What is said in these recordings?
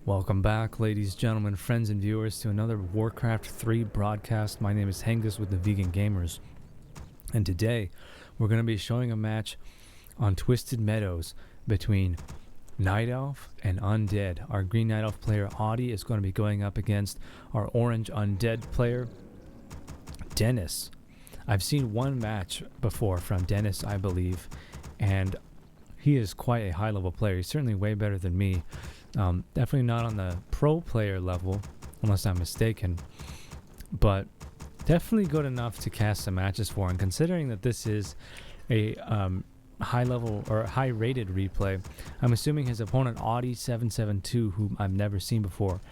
Welcome back, ladies, gentlemen, friends, and viewers, to another Warcraft 3 broadcast. My name is Hengest with the Vegan Gamers, and today we're going to be showing a match on Twisted Meadows between Night Elf and Undead. Our green Night Elf player, Audie, is going to be going up against our orange Undead player, Dennis. I've seen one match before from Dennis, I believe, and he is quite a high-level player. He's certainly way better than me. Definitely not on the pro player level, unless I'm mistaken, but definitely good enough to cast some matches for. And considering that this is a high level or high rated replay, I'm assuming his opponent Audie 772, whom I've never seen before,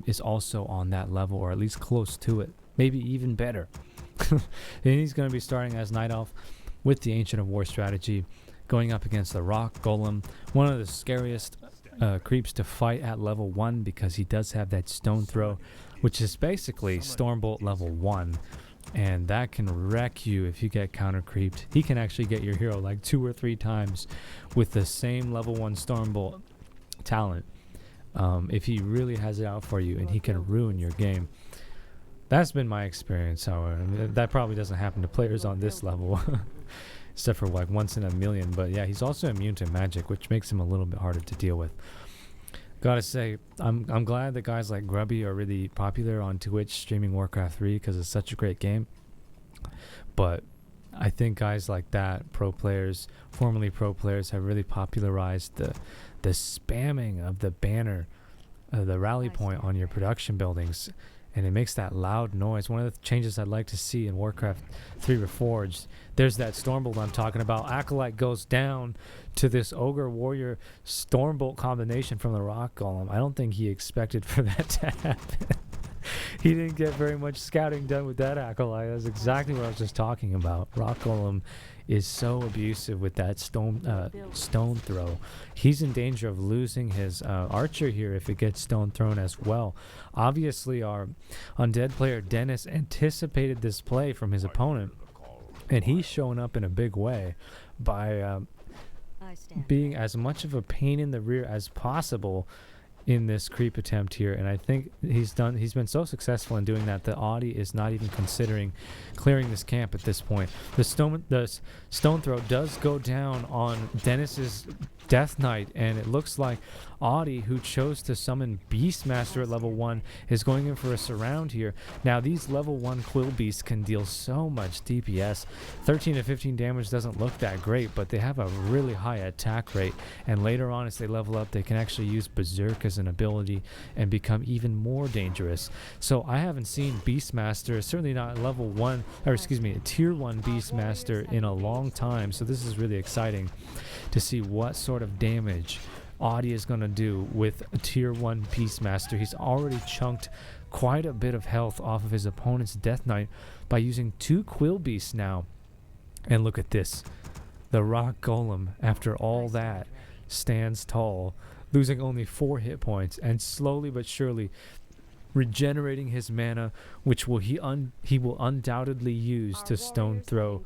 is also on that level, or at least close to it, maybe even better. And he's going to be starting as Night Elf with the Ancient of War strategy, going up against the Rock Golem, one of the scariest creeps to fight at level 1, because he does have that stone throw, which is basically Stormbolt level 1, and that can wreck you if you get counter creeped. He can actually get your hero like 2 or 3 times with the same level 1 Stormbolt talent, if he really has it out for you, and he can ruin your game. That's been my experience, however. That probably doesn't happen to players on this level. Except for like once in a million. But yeah, he's also immune to magic, which makes him a little bit harder to deal with. Gotta say, I'm glad that guys like Grubby are really popular on Twitch streaming Warcraft 3, because it's such a great game. But I think guys like that, pro players, formerly pro players, have really popularized the spamming of the banner, the rally point on your production buildings. And it makes that loud noise. One of the changes I'd like to see in Warcraft 3 Reforged, there's that Stormbolt I'm talking about. Acolyte goes down to this Ogre Warrior Stormbolt combination from the Rock Golem. I don't think he expected for that to happen. He didn't get very much scouting done with that Acolyte. That's exactly what I was just talking about. Rock Golem is so abusive with that stone throw. He's in danger of losing his archer here if it gets stone thrown as well. Obviously, our Undead player Dennis anticipated this play from his opponent, and he's showing up in a big way by being as much of a pain in the rear as possible in this creep attempt here. And I think he's been so successful in doing that Audie is not even considering clearing this camp at this point. The stone throw does go down on Dennis's Death Knight, and it looks like Audie, who chose to summon Beastmaster at level 1, is going in for a surround here. Now these level 1 Quill Beasts can deal so much DPS. 13 to 15 damage doesn't look that great, but they have a really high attack rate, and later on as they level up, they can actually use Berserk as an ability and become even more dangerous. So I haven't seen Beastmaster, certainly not level 1, or excuse me, a tier 1 Beastmaster in a long time, so this is really exciting to see what sort of damage Audie is going to do with a tier 1 Beastmaster. He's already chunked quite a bit of health off of his opponent's Death Knight by using 2 Quill Beasts now. And look at this. The Rock Golem, after all that, stands tall, losing only 4 hit points, and slowly but surely regenerating his mana, which he will undoubtedly use to stone throw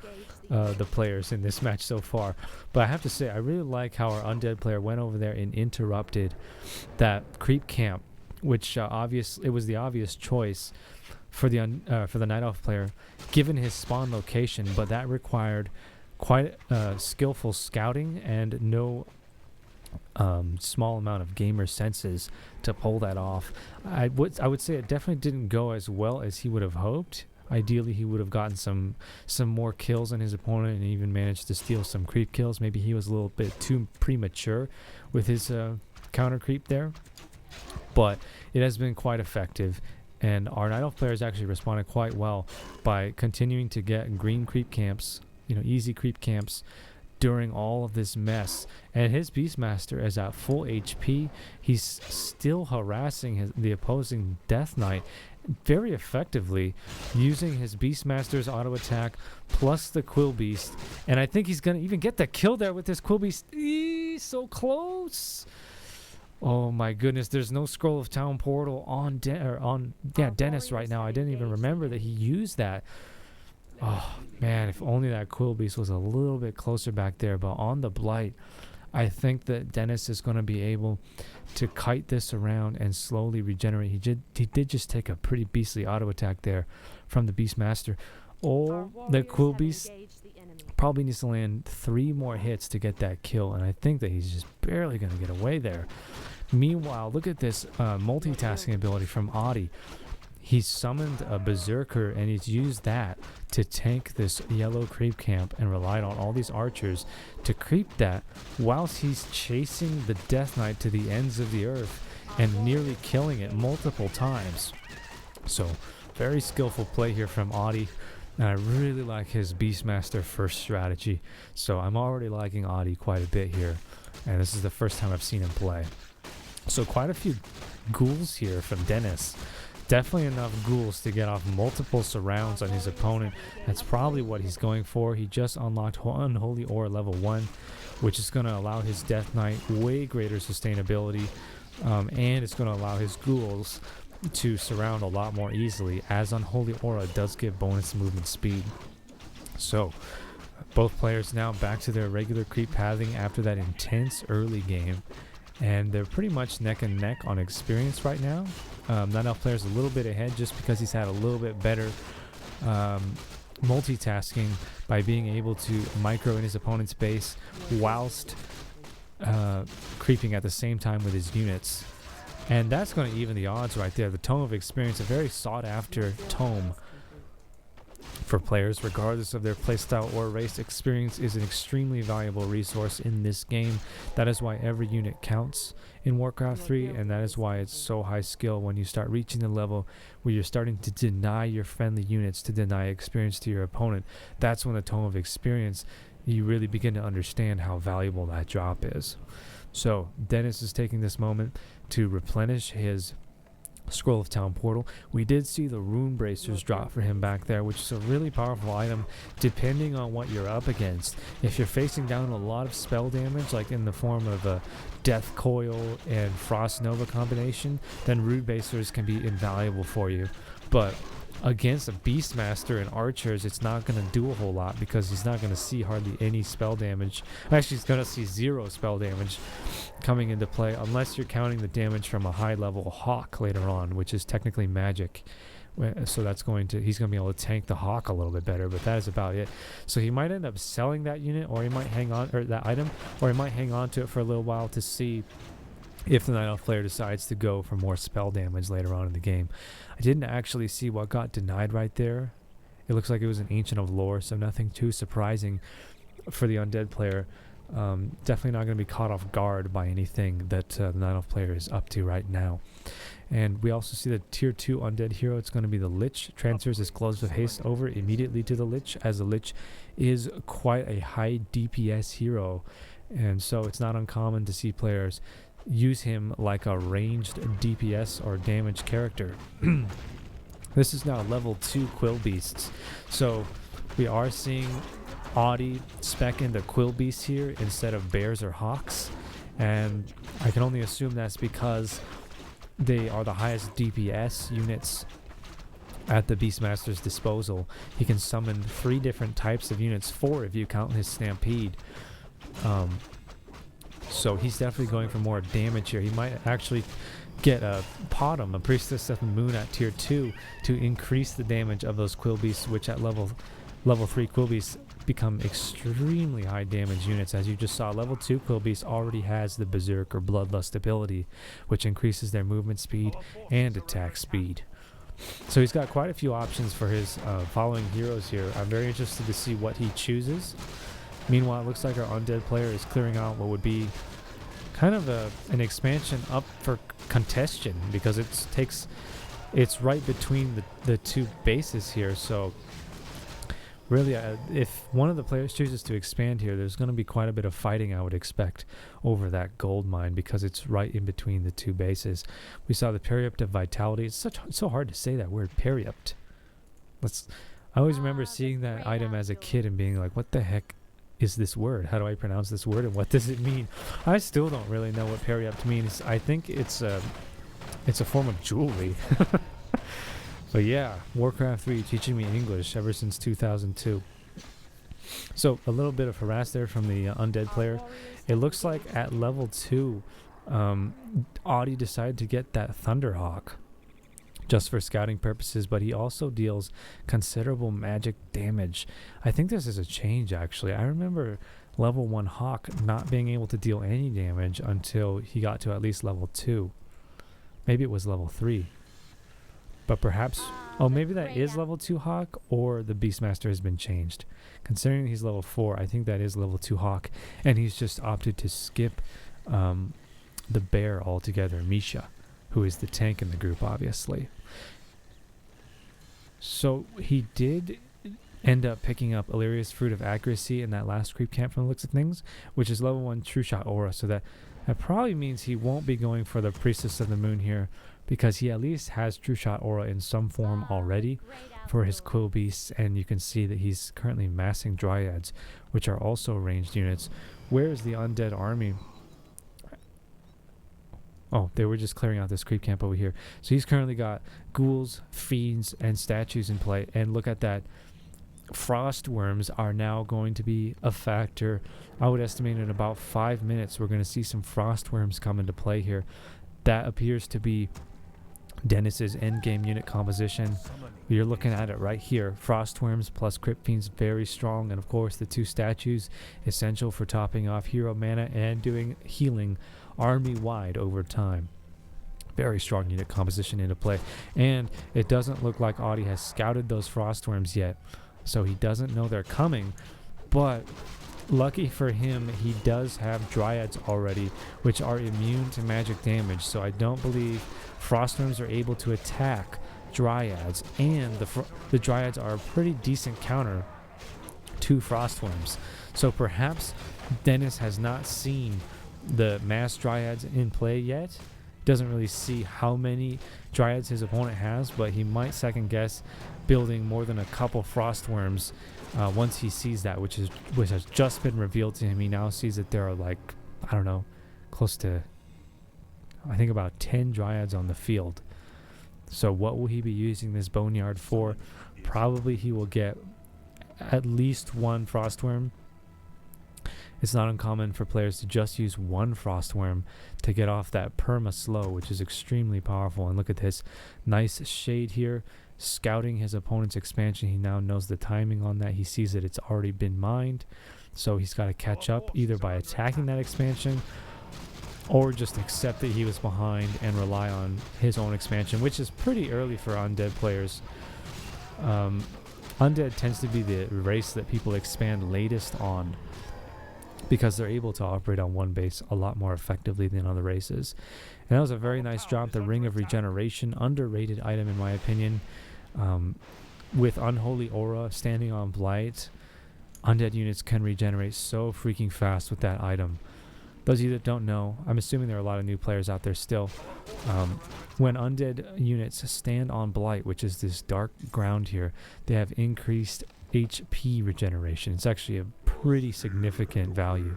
the players in this match so far. But I have to say, I really like how our Undead player went over there and interrupted that creep camp, which it was the obvious choice for the Night Elf player, given his spawn location. But that required quite skillful scouting and no small amount of gamer senses to pull that off. I would say it definitely didn't go as well as he would have hoped. Ideally, he would have gotten some more kills on his opponent and even managed to steal some creep kills. Maybe he was a little bit too premature with his counter creep there, but it has been quite effective. And our Night Elf players actually responded quite well by continuing to get green creep camps, easy creep camps, during all of this mess. And his Beastmaster is at full HP. He's still harassing the opposing Death Knight very effectively, using his Beastmaster's auto attack plus the Quill Beast. And I think he's gonna even get the kill there with his Quill Beast. So close. Oh my goodness, there's no Scroll of Town Portal on Dennis right now. I didn't even remember that he used that. Oh man, if only that Quill Beast was a little bit closer back there. But on the Blight, I think that Dennis is going to be able to kite this around and slowly regenerate. He did just take a pretty beastly auto attack there from the Beastmaster. Oh, the Quill Beast probably needs to land 3 more hits to get that kill, and I think that he's just barely going to get away there. Meanwhile, look at this multitasking ability from Audi. He's summoned a Berserker, and he's used that to tank this yellow creep camp and relied on all these archers to creep that whilst he's chasing the Death Knight to the ends of the earth and nearly killing it multiple times. So, very skillful play here from Audi. And I really like his Beastmaster first strategy. So I'm already liking Audi quite a bit here. And this is the first time I've seen him play. So quite a few ghouls here from Dennis. Definitely enough ghouls to get off multiple surrounds on his opponent. That's probably what he's going for. He just unlocked Unholy Aura level 1, which is going to allow his Death Knight way greater sustainability. And it's going to allow his ghouls to surround a lot more easily, as Unholy Aura does give bonus movement speed. So both players now back to their regular creep pathing after that intense early game, and they're pretty much neck and neck on experience right now. Night Elf player's a little bit ahead just because he's had a little bit better multitasking by being able to micro in his opponent's base whilst creeping at the same time with his units. And that's going to even the odds right there. The Tome of Experience, a very sought after tome for players regardless of their playstyle or race. Experience is an extremely valuable resource in this game. That is why every unit counts in Warcraft 3, and that is why it's so high skill. When you start reaching the level where you're starting to deny your friendly units, to deny experience to your opponent, that's when the Tome of Experience, you really begin to understand how valuable that drop is. So Dennis is taking this moment to replenish his Scroll of Town portal. We did see the Rune Bracers drop for him back there, which is a really powerful item depending on what you're up against. If you're facing down a lot of spell damage, like in the form of a Death Coil and Frost Nova combination, then Rune Bracers can be invaluable for you. But against a Beastmaster and archers, it's not going to do a whole lot because he's not going to see hardly any spell damage. Actually, he's going to see 0 spell damage coming into play unless you're counting the damage from a high level Hawk later on, which is technically magic. So that's he's going to be able to tank the Hawk a little bit better, but that is about it. So he might end up selling that unit, or he might hang on, or that item, or he might hang on to it for a little while to see if the Night Elf player decides to go for more spell damage later on in the game. I didn't actually see what got denied right there. It looks like it was an Ancient of Lore, so nothing too surprising for the Undead player. Definitely not going to be caught off guard by anything that the Night Elf player is up to right now. And we also see the tier 2 Undead hero. It's going to be the Lich. Transfers his Gloves of Haste over immediately to the Lich, as the Lich is quite a high DPS hero. And so it's not uncommon to see players use him like a ranged DPS or damage character. This is now level 2 Quill Beasts. So we are seeing Audi spec into Quill Beasts here instead of Bears or Hawks. And I can only assume that's because they are the highest DPS units at the Beastmaster's disposal. He can summon 3 different types of units, 4 if you count his Stampede. So he's definitely going for more damage here. He might actually get a Potom, a Priestess of the Moon at tier 2 to increase the damage of those Quill Beasts, which at level 3 Quill Beasts become extremely high damage units. As you just saw, level 2 Quill Beast already has the Berserk or Bloodlust ability, which increases their movement speed and attack speed. So he's got quite a few options for his following heroes here. I'm very interested to see what he chooses. Meanwhile, it looks like our Undead player is clearing out what would be kind of an expansion up for Contestion, because it's right between the 2 bases here. So really, if one of the players chooses to expand here, there's going to be quite a bit of fighting, I would expect, over that gold mine, because it's right in between the 2 bases. We saw the Periupt of Vitality. It's so hard to say that word, Periupt. I always remember seeing that item as a kid and being like, what the heck is this word? How do I pronounce this word, and what does it mean? I still don't really know what Periupt means. I think it's a form of jewelry. But yeah, Warcraft 3 teaching me English ever since 2002. So a little bit of harass there from the Undead player. It looks like at level 2, Audie decided to get that Thunderhawk just for scouting purposes, but he also deals considerable magic damage. I think this is a change, actually. I remember level 1 Hawk not being able to deal any damage until he got to at least level 2. Maybe it was level 3. But perhaps... Oh, maybe that is level 2 Hawk, or the Beastmaster has been changed. Considering he's level 4, I think that is level 2 Hawk, and he's just opted to skip the bear altogether, Misha, who is the tank in the group, obviously. So he did end up picking up Illyria's Fruit of Accuracy in that last creep camp from the looks of things, which is level 1 True Shot Aura, so that probably means he won't be going for the Priestess of the Moon here, because he at least has True Shot Aura in some form already for his Quill Beasts, and you can see that he's currently massing Dryads, which are also ranged units. Where is the Undead army? Oh, they were just clearing out this creep camp over here. So he's currently got ghouls, fiends, and statues in play, and look at that. Frost worms are now going to be a factor. I would estimate in about 5 minutes we're going to see some frost worms come into play here. That appears to be Dennis's endgame unit composition. You're looking at it right here. Frost worms plus crypt fiends, very strong, and of course the 2 statues essential for topping off hero mana and doing healing army wide over time. Very strong unit composition into play, and it doesn't look like Audie has scouted those frost worms yet, so he doesn't know they're coming. But lucky for him, he does have Dryads already, which are immune to magic damage, so I don't believe Frostworms are able to attack Dryads, and the Dryads are a pretty decent counter to Frostworms. So perhaps Dennis has not seen the mass Dryads in play yet, doesn't really see how many Dryads his opponent has, but he might second guess building more than a couple Frostworms once he sees that, which has just been revealed to him. He now sees that there are, like, I don't know, close to, I think, about 10 Dryads on the field. So what will he be using this Boneyard for? Probably he will get at least 1 Frostworm. It's not uncommon for players to just use 1 Frostworm to get off that perma slow, which is extremely powerful. And look at this nice shade here, scouting his opponent's expansion. He now knows the timing on that. He sees that it's already been mined, so he's got to catch up either by attacking that expansion or just accept that he was behind and rely on his own expansion, which is pretty early for Undead players. Undead tends to be the race that people expand latest on, because they're able to operate on one base a lot more effectively than other races. And that was a very nice drop, the Ring of Regeneration, underrated item in my opinion. With Unholy Aura standing on Blight, Undead units can regenerate so freaking fast with that item. Those of you that don't know, I'm assuming there are a lot of new players out there still. When Undead units stand on Blight, which is this dark ground here, they have increased HP regeneration. It's actually a pretty significant value.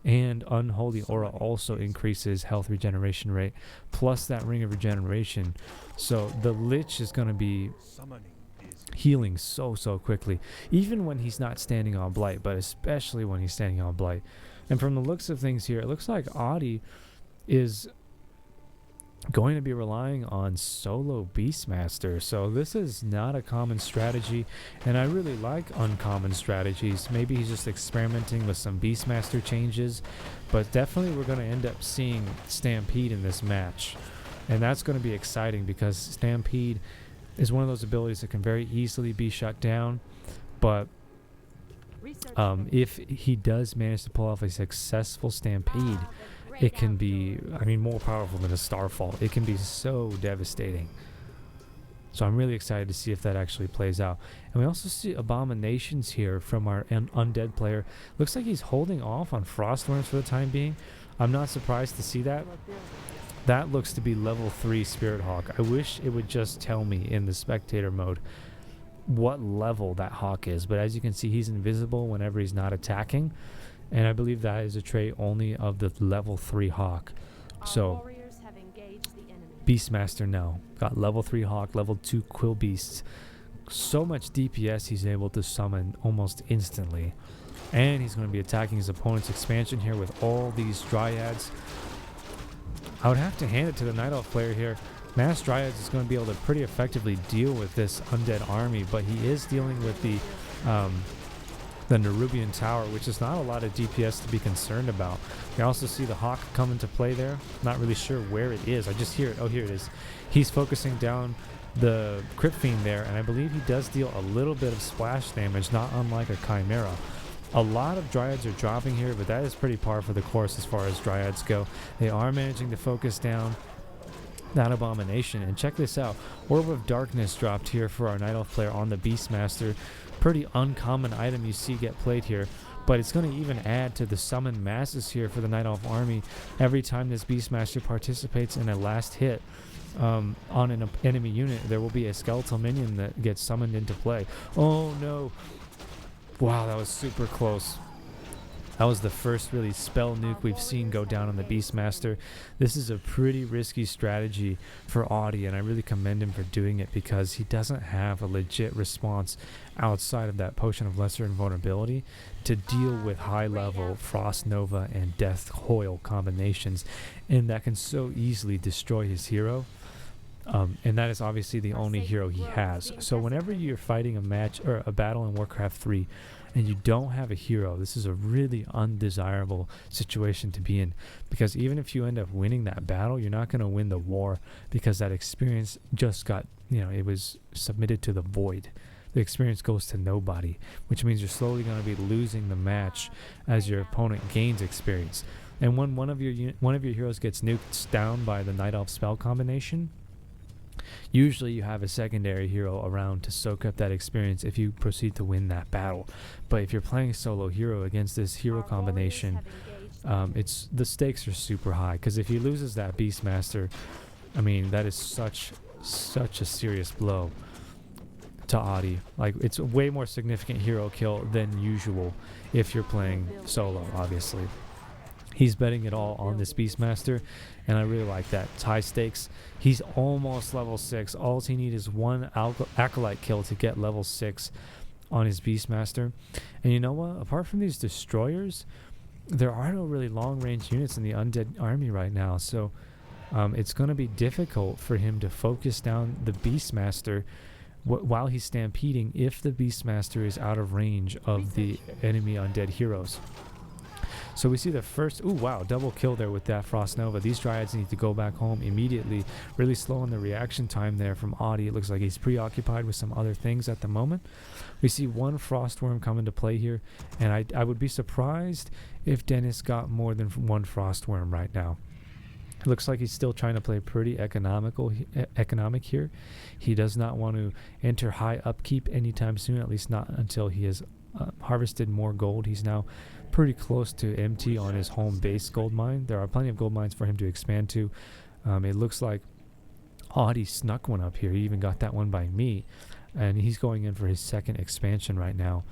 And Unholy Aura also increases health regeneration rate, plus that Ring of Regeneration. So the Lich is going to be healing so quickly, even when he's not standing on Blight, but especially when he's standing on Blight. And from the looks of things here, it looks like Audie is going to be relying on solo Beastmaster. So this is not a common strategy, and I really like uncommon strategies. Maybe he's just experimenting with some Beastmaster changes, but definitely we're going to end up seeing Stampede in this match. And that's going to be exciting, because Stampede is one of those abilities that can very easily be shut down, but if he does manage to pull off a successful Stampede, it can be, I mean, more powerful than a Starfall. It can be so devastating. So I'm really excited to see if that actually plays out. And we also see Abominations here from our Undead player. Looks like he's holding off on Frostworms for the time being. I'm not surprised to see that. That looks to be level 3 Spirit Hawk. I wish it would just tell me in the spectator mode what level that hawk is, but as you can see, he's invisible whenever he's not attacking, and I believe that is a trait only of the level 3 hawk. So Beastmaster now got level 3 hawk, level 2 Quill Beasts, so much DPS he's able to summon almost instantly. And he's going to be attacking his opponent's expansion here with all these Dryads. I would have to hand it to the Night Elf player here. Mass Dryads is going to be able to pretty effectively deal with this Undead army, but he is dealing with the Nerubian Tower, which is not a lot of DPS to be concerned about. You also see the Hawk come into play there. Not really sure where it is. I just hear it. Oh, here it is. He's focusing down the Crypt Fiend there, and I believe he does deal a little bit of splash damage, not unlike a Chimera. A lot of Dryads are dropping here, but that is pretty par for the course as far as Dryads go. They are managing to focus down that Abomination. And check this out. Orb of Darkness dropped here for our Night Elf player on the Beastmaster. Pretty uncommon item you see get played here. But it's going to even add to the summon masses here for the Night Elf army. Every time this Beastmaster participates in a last hit on an enemy unit, there will be a skeletal minion that gets summoned into play. Oh no. Wow, that was super close. That was the first really spell nuke we've seen go down on the Beastmaster. This is a pretty risky strategy for Audi, and I really commend him for doing it because he doesn't have a legit response outside of that Potion of Lesser Invulnerability to deal with high-level Frost Nova and Death Hoil combinations, and that can so easily destroy his hero. And that is obviously the only hero he has. So whenever you're fighting a match or a battle in Warcraft 3 and you don't have a hero, this is a really undesirable situation to be in, because even if you end up winning that battle, you're not going to win the war, because that experience just got, it was submitted to the void. The experience goes to nobody, which means you're slowly going to be losing the match as your opponent gains experience. And when one of your heroes gets nuked down by the Night Elf spell combination, usually you have a secondary hero around to soak up that experience if you proceed to win that battle. But if you're playing solo hero against this hero combination, the stakes are super high, because if he loses that Beastmaster, I mean, that is such a serious blow to Audi. Like, it's a way more significant hero kill than usual if you're playing solo, obviously. He's betting it all on this Beastmaster, and I really like that. It's high stakes. He's almost level 6. All he needs is one Acolyte kill to get level 6 on his Beastmaster. And you know what? Apart from these destroyers, there are no really long-range units in the Undead army right now, so it's going to be difficult for him to focus down the Beastmaster while he's stampeding if the Beastmaster is out of range of the enemy Undead heroes. So we see the first, ooh, wow, double kill there with that Frost Nova. These Dryads need to go back home immediately. Really slowing the reaction time there from Audi. It looks like he's preoccupied with some other things at the moment. We see one Frostworm come into play here, and I would be surprised if Dennis got more than one Frostworm right now. It looks like he's still trying to play pretty economic here. He does not want to enter high upkeep anytime soon, at least not until he has harvested more gold. He's now pretty close to empty on his home base gold mine. There are plenty of gold mines for him to expand to. It looks like Audi snuck one up here. He even got that one by me, and he's going in for his second expansion right now,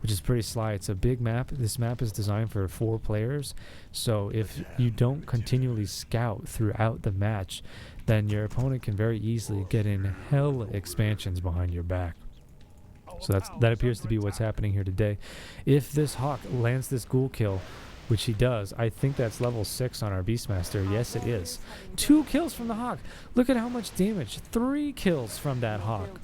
which is pretty sly. It's a big map. This map is designed for 4 players, so if you don't continually scout throughout the match, then your opponent can very easily get in hell expansions behind your back. So that appears to be what's happening here today. If this Hawk lands this ghoul kill, which he does, I think that's level 6 on our Beastmaster. Yes, it is. 2 kills from the Hawk. Look at how much damage. 3 kills from that Hawk.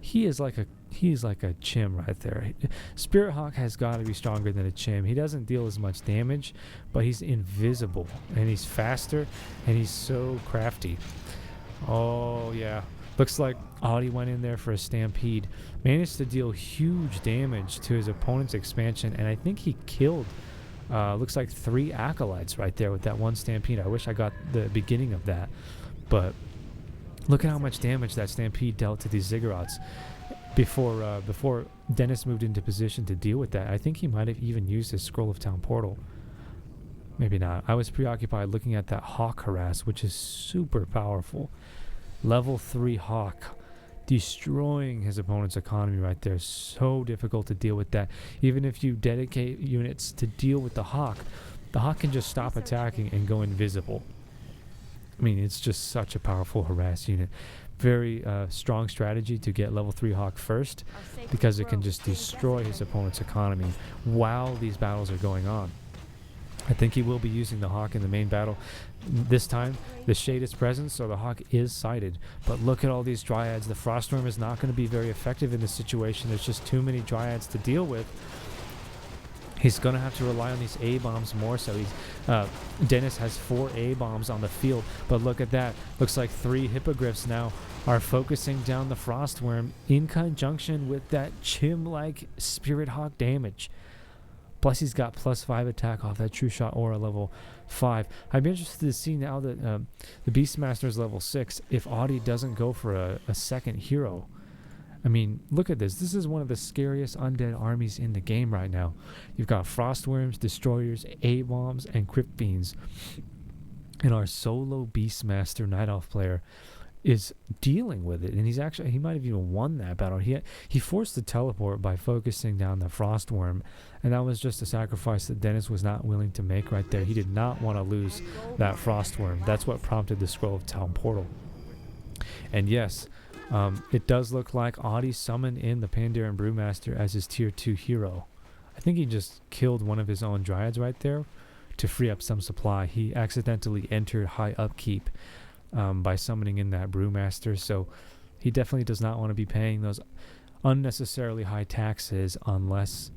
He's like a chim right there. Spirit Hawk has got to be stronger than a chim. He doesn't deal as much damage, but he's invisible, and he's faster, and he's so crafty. Oh, yeah. Looks like Audi went in there for a stampede. Managed to deal huge damage to his opponent's expansion, and I think he killed, looks like 3 Acolytes right there with that one stampede. I wish I got the beginning of that. But look at how much damage that stampede dealt to these Ziggurats before Dennis moved into position to deal with that. I think he might have even used his Scroll of Town Portal. Maybe not. I was preoccupied looking at that Hawk Harass, which is super powerful. Level 3 Hawk, destroying his opponent's economy right there. So difficult to deal with that. Even if you dedicate units to deal with the Hawk can just stop attacking and go invisible. I mean, it's just such a powerful harass unit. Very strong strategy to get level 3 Hawk first, because it can just destroy his opponent's economy while these battles are going on. I think he will be using the Hawk in the main battle. This time, the Shade is present, so the Hawk is sighted. But look at all these Dryads. The Frostworm is not going to be very effective in this situation. There's just too many Dryads to deal with. He's going to have to rely on these A-bombs more so. Dennis has 4 A-bombs on the field, but look at that. Looks like 3 Hippogriffs now are focusing down the Frostworm in conjunction with that Chim-like Spirit Hawk damage. Plus, he's got +5 attack off that True Shot Aura level 5. I'd be interested to see now that the Beastmaster is level 6, if Audi doesn't go for a second hero. I mean, look at this. This is one of the scariest undead armies in the game right now. You've got Frostworms, Destroyers, A-Bombs, and Crypt Fiends. And our solo Beastmaster Night Elf player is dealing with it. And he might have even won that battle. He forced the teleport by focusing down the Frostworm. And that was just a sacrifice that Dennis was not willing to make right there. He did not want to lose that Frostworm. That's what prompted the Scroll of Town Portal. And yes, it does look like Audi summoned in the Pandaren Brewmaster as his tier 2 hero. I think he just killed one of his own Dryads right there to free up some supply. He accidentally entered high upkeep by summoning in that Brewmaster, so he definitely does not want to be paying those unnecessarily high taxes unless,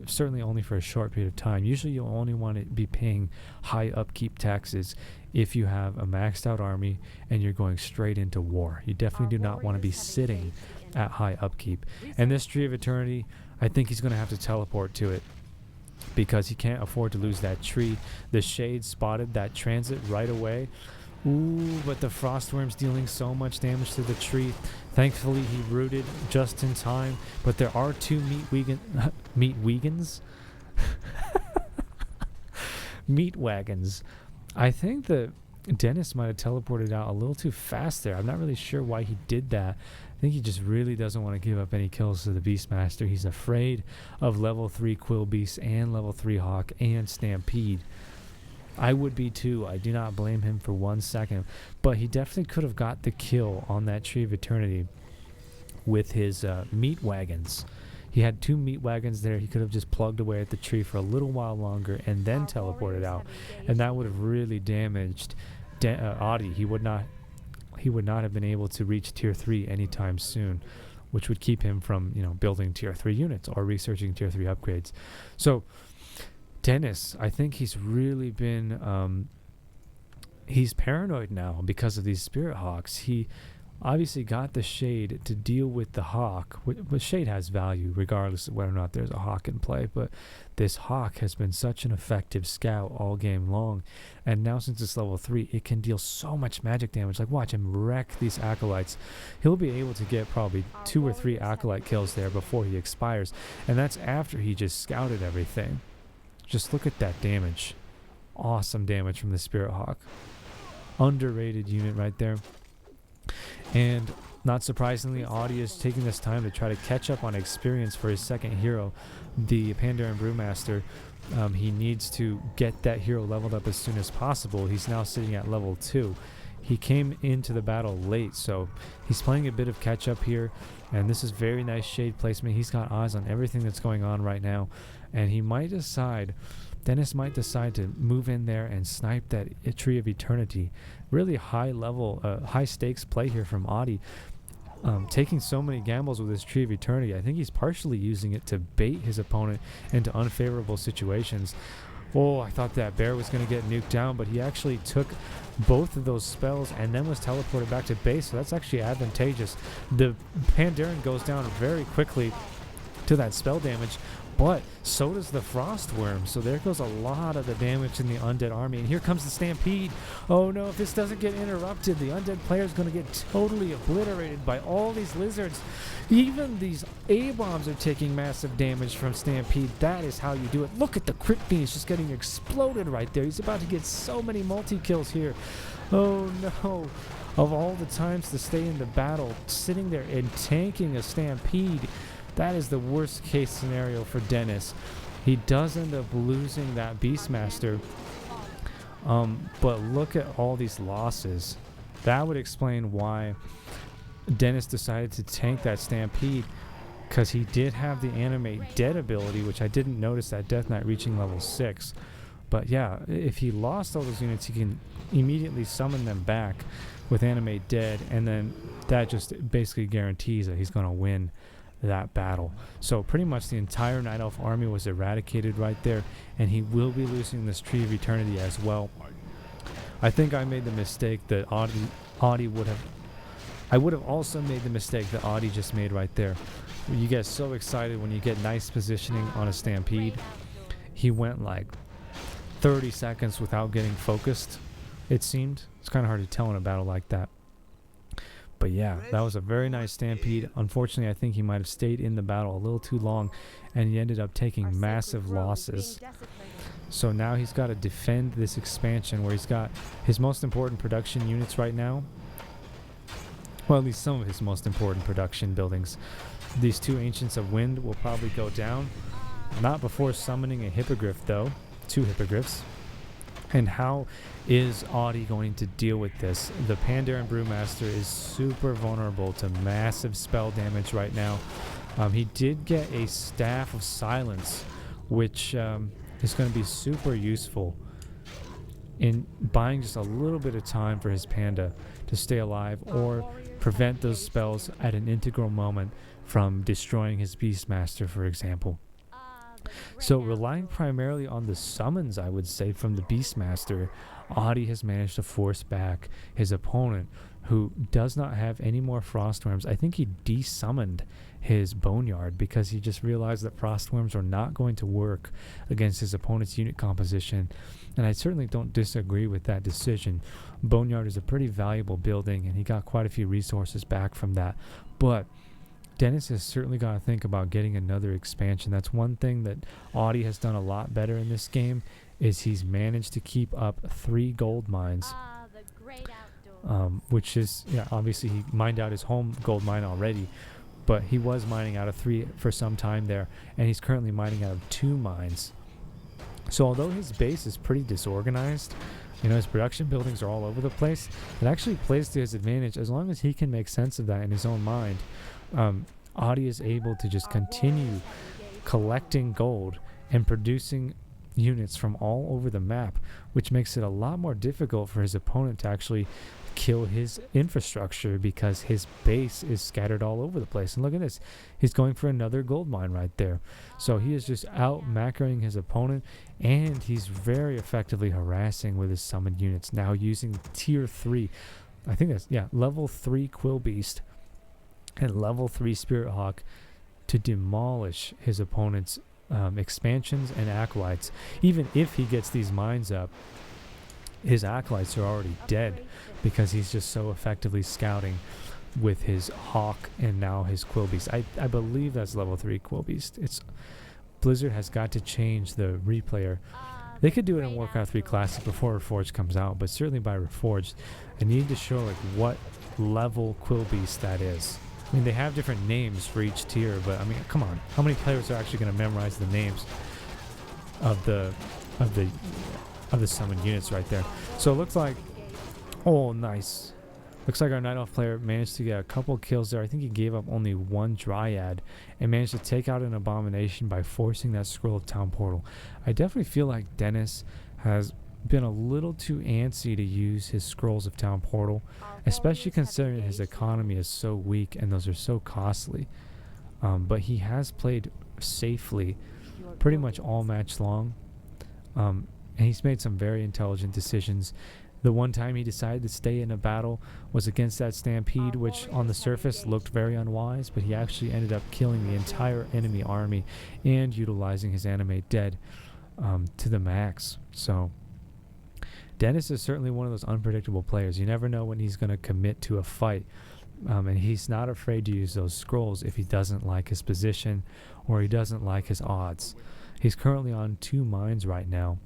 certainly only for a short period of time. Usually you'll only want to be paying high upkeep taxes if you have a maxed out army and you're going straight into war. You definitely do not want to be sitting at high upkeep. And this Tree of Eternity, I think he's going to have to teleport to it because he can't afford to lose that tree. The Shade spotted that transit right away. Ooh, but the Frostworm's dealing so much damage to the tree. Thankfully, he rooted just in time. But there are 2 meat wagons. I think that Dennis might have teleported out a little too fast there. I'm not really sure why he did that. I think he just really doesn't want to give up any kills to the Beastmaster. He's afraid of level 3 Quill Beast and level 3 Hawk and Stampede. I would be too. I do not blame him for 1 second. But he definitely could have got the kill on that Tree of Eternity with his meat wagons. He had 2 meat wagons there. He could have just plugged away at the tree for a little while longer and then teleported out. And that would have really damaged Audi. He would not have been able to reach tier 3 anytime soon, which would keep him from, building tier 3 units or researching tier 3 upgrades. So Dennis, I think he's really been he's paranoid now because of these Spirit Hawks. He obviously got the Shade to deal with the Hawk. But Shade has value regardless of whether or not there's a Hawk in play. But this Hawk has been such an effective scout all game long. And now since it's level 3, it can deal so much magic damage. Like, watch him wreck these Acolytes. He'll be able to get probably 2 or 3 Acolyte kills there before he expires. And that's after he just scouted everything. Just look at that damage. Awesome damage from the Spirit Hawk. Underrated unit right there. And not surprisingly, Audi is taking this time to try to catch up on experience for his second hero, the Pandaren Brewmaster. He needs to get that hero leveled up as soon as possible. He's now sitting at level 2. He came into the battle late, so he's playing a bit of catch up here. And this is very nice Shade placement. He's got eyes on everything that's going on right now. And Dennis might decide to move in there and snipe that Tree of Eternity. Really high level, high stakes play here from Audi. Taking so many gambles with his Tree of Eternity. I think he's partially using it to bait his opponent into unfavorable situations. Oh, I thought that bear was going to get nuked down, but he actually took both of those spells and then was teleported back to base, so that's actually advantageous. The Pandaren goes down very quickly to that spell damage, but so does the Frostworm. So there goes a lot of the damage in the Undead army. And here comes the Stampede. Oh no, if this doesn't get interrupted, the Undead player is going to get totally obliterated by all these lizards. Even these A-bombs are taking massive damage from Stampede. That is how you do it. Look at the Crypt Fiends just getting exploded right there. He's about to get so many multi-kills here. Oh no. Of all the times to stay in the battle, sitting there and tanking a Stampede, that is the worst case scenario for Dennis. He does end up losing that Beastmaster. But look at all these losses. That would explain why Dennis decided to tank that Stampede, because he did have the Animate Dead ability, which I didn't notice at Death Knight reaching level 6. But yeah, if he lost all those units, he can immediately summon them back with Animate Dead, and then that just basically guarantees that he's going to win that battle. So pretty much the entire Night Elf army was eradicated right there, and he will be losing this Tree of Eternity as well. I think I made the mistake that Audi would have... I would have also made the mistake that Audi just made right there. You get so excited when you get nice positioning on a Stampede. He went like 30 seconds without getting focused, it seemed. It's kind of hard to tell in a battle like that. But yeah, that was a very nice Stampede. Unfortunately, I think he might have stayed in the battle a little too long, and he ended up taking massive losses. So now he's got to defend this expansion where he's got his most important production units right now. Well, at least some of his most important production buildings. These 2 Ancients of Wind will probably go down. Not before summoning a Hippogriff, though. 2 Hippogriffs. And how is Audi going to deal with this? The Pandaren Brewmaster is super vulnerable to massive spell damage right now. He did get a Staff of Silence, which is going to be super useful in buying just a little bit of time for his Panda to stay alive, or prevent those spells at an integral moment from destroying his Beastmaster, for example. So relying primarily on the summons, I would say, from the Beastmaster, Audi has managed to force back his opponent, who does not have any more Frostworms. I think he desummoned his Boneyard because he just realized that Frostworms are not going to work against his opponent's unit composition, and I certainly don't disagree with that decision. Boneyard is a pretty valuable building, and he got quite a few resources back from that. But Dennis has certainly got to think about getting another expansion. That's one thing that Audi has done a lot better in this game, is he's managed to keep up 3 gold mines. Which is, yeah, obviously he mined out his home gold mine already, but he was mining out of 3 for some time there, and he's currently mining out of 2 mines. So although his base is pretty disorganized, his production buildings are all over the place, it actually plays to his advantage as long as he can make sense of that in his own mind. Audi is able to just continue collecting gold and producing units from all over the map, which makes it a lot more difficult for his opponent to actually kill his infrastructure, because his base is scattered all over the place. And look at this, he's going for another gold mine right there. So he is just out macroing his opponent, and he's very effectively harassing with his summoned units, now using tier 3, I think that's, yeah, level 3 Quillbeast and level 3 Spirit Hawk to demolish his opponent's expansions and acolytes. Even if he gets these mines up, his acolytes are already dead because he's just so effectively scouting with his Hawk and now his Quillbeast. I believe that's level 3 Quillbeast. Blizzard has got to change the replayer. They could do it in Warcraft 3 Classic before Reforged comes out, but certainly by Reforged, they need to show like what level Quillbeast that is. I mean, they have different names for each tier, but I mean, come on, how many players are actually going to memorize the names of the summoned units right there? So it looks like, oh, nice. Looks like our Night Elf player managed to get a couple kills there. I think he gave up only 1 Dryad and managed to take out an Abomination by forcing that Scroll of Town Portal. I definitely feel like Dennis has been a little too antsy to use his Scrolls of Town Portal, especially considering his economy is so weak and those are so costly. But he has played safely pretty much all match long, and he's made some very intelligent decisions. The one time he decided to stay in a battle was against that Stampede, which on the surface looked very unwise, but he actually ended up killing the entire enemy army and utilizing his Animate Dead to the max. So Dennis is certainly one of those unpredictable players. You never know when he's going to commit to a fight, and he's not afraid to use those scrolls if he doesn't like his position or he doesn't like his odds. He's currently on 2 mines right now,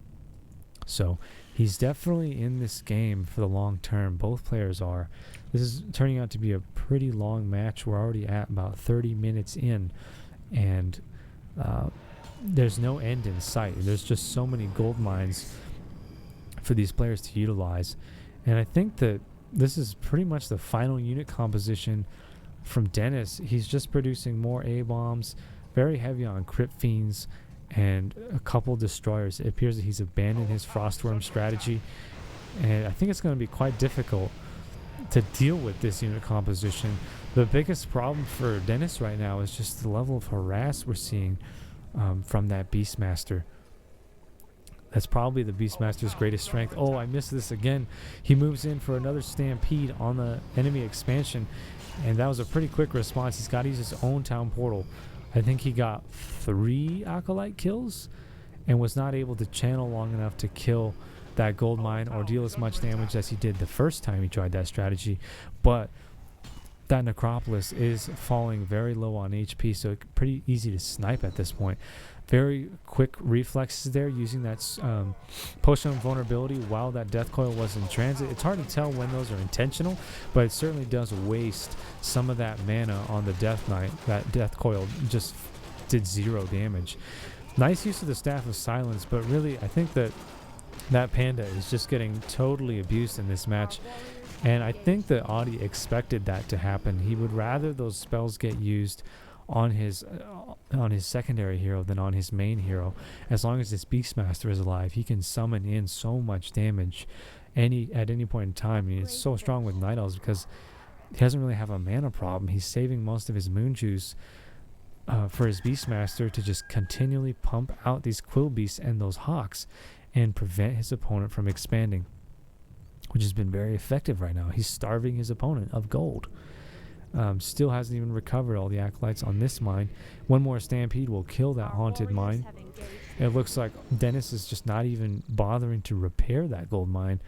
so he's definitely in this game for the long term. Both players are. This is turning out to be a pretty long match. We're already at about 30 minutes in, and there's no end in sight. There's just so many gold mines for these players to utilize. And I think that this is pretty much the final unit composition from Dennis. He's just producing more A-bombs, very heavy on crit fiends, and a couple destroyers. It appears that he's abandoned his frostworm strategy, and I think it's going to be quite difficult to deal with this unit composition. The biggest problem for Dennis right now is just the level of harass we're seeing from that Beastmaster. That's probably the Beastmaster's greatest strength. Oh, I missed this again. He moves in for another stampede on the enemy expansion, and that was a pretty quick response. He's got to use his own town portal. I think he got 3 Acolyte kills and was not able to channel long enough to kill that gold mine or deal as much damage as he did the first time he tried that strategy. But that necropolis is falling very low on HP, so it's pretty easy to snipe at this point. Very quick reflexes there, using that potion of vulnerability while that death coil was in transit. It's hard to tell when those are intentional, but it certainly does waste some of that mana on the death knight. That death coil just did 0 damage. Nice use of the Staff of Silence, but really I think that panda is just getting totally abused in this match. And I think that Audi expected that to happen. He would rather those spells get used on his secondary hero than on his main hero. As long as this Beastmaster is alive, he can summon in so much damage at any point in time. I mean, it's so strong with Night Elves because he doesn't really have a mana problem. He's saving most of his moon juice for his Beastmaster to just continually pump out these Quill Beasts and those Hawks and prevent his opponent from expanding, which has been very effective right now. He's starving his opponent of gold. Still hasn't even recovered all the Acolytes on this mine. One more stampede will kill that haunted mine. It looks like Dennis is just not even bothering to repair that gold mine.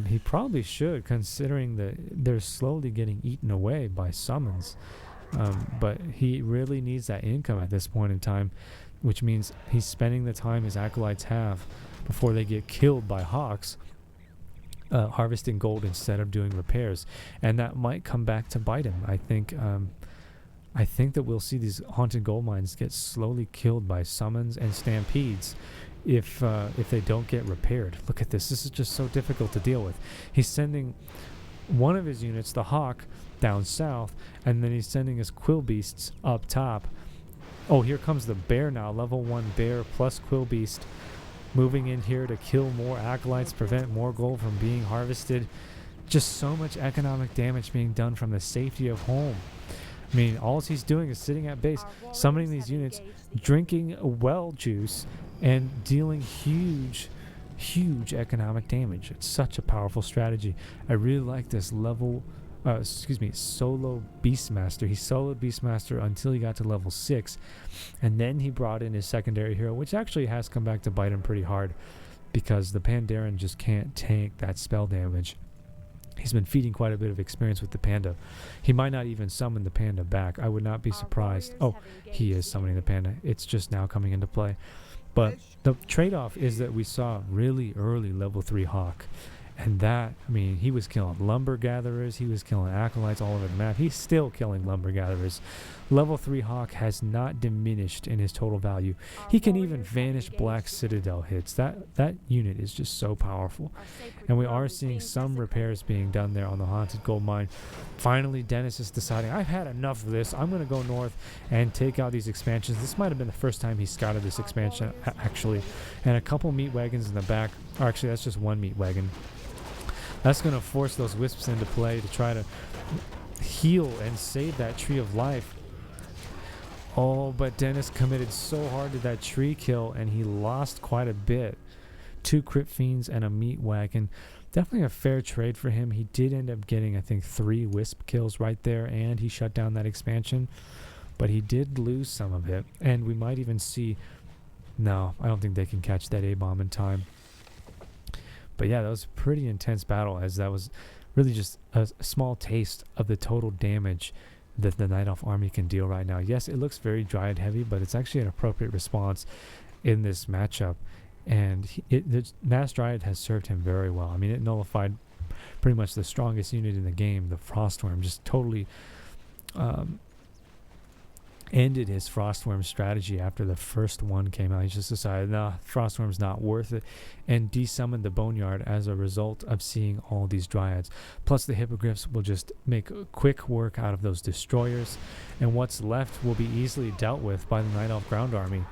He probably should, considering that they're slowly getting eaten away by summons. But he really needs that income at this point in time, which means he's spending the time his Acolytes have before they get killed by Hawks, harvesting gold instead of doing repairs, and that might come back to bite him. I think that we'll see these haunted gold mines get slowly killed by summons and stampedes if they don't get repaired. Look at this. This is just so difficult to deal with. He's sending one of his units, the Hawk, down south, and then he's sending his Quill Beasts up top. Oh, here comes the bear now. Level 1 bear plus Quill Beast, moving in here to kill more Acolytes, prevent more gold from being harvested. Just so much economic damage being done from the safety of home. I mean, all he's doing is sitting at base, summoning these units, drinking well juice, and dealing huge economic damage. It's such a powerful strategy. I really like this solo Beastmaster. He soloed Beastmaster until he got to level 6, and then he brought in his secondary hero, which actually has come back to bite him pretty hard because the Pandaren just can't tank that spell damage. He's been feeding quite a bit of experience with the panda. He might not even summon the panda back. I would not be surprised. Oh, he is summoning the panda. It's just now coming into play. But the trade-off is that we saw really early level 3 Hawk. And that, I mean, he was killing lumber gatherers, he was killing Acolytes all over the map. He's still killing lumber gatherers. Level 3 Hawk has not diminished in his total value. He can even vanish Black Citadel hits. That unit is just so powerful. And we are seeing some repairs being done there on the Haunted Gold Mine. Finally, Dennis is deciding, I've had enough of this. I'm going to go north and take out these expansions. This might have been the first time he scouted this expansion, actually. And a couple meat wagons in the back. Or actually, that's just one meat wagon. That's going to force those wisps into play to try to heal and save that tree of life. Oh, but Dennis committed so hard to that tree kill, and he lost quite a bit. 2 crit fiends and a meat wagon. Definitely a fair trade for him. He did end up getting, I think, 3 wisp kills right there, and he shut down that expansion. But he did lose some of it, and we might even see... No, I don't think they can catch that A-bomb in time. But yeah, that was a pretty intense battle, as that was really just a small taste of the total damage that the Night Elf army can deal right now. Yes, it looks very Dryad heavy, but it's actually an appropriate response in this matchup. And the Mass Dryad has served him very well. I mean, it nullified pretty much the strongest unit in the game, the Frostworm, just totally ended his Frostworm strategy after the first one came out. He just decided, nah, Frostworm's not worth it, and desummoned the Boneyard as a result of seeing all these Dryads. Plus, the Hippogriffs will just make quick work out of those destroyers, and what's left will be easily dealt with by the Night Elf ground army.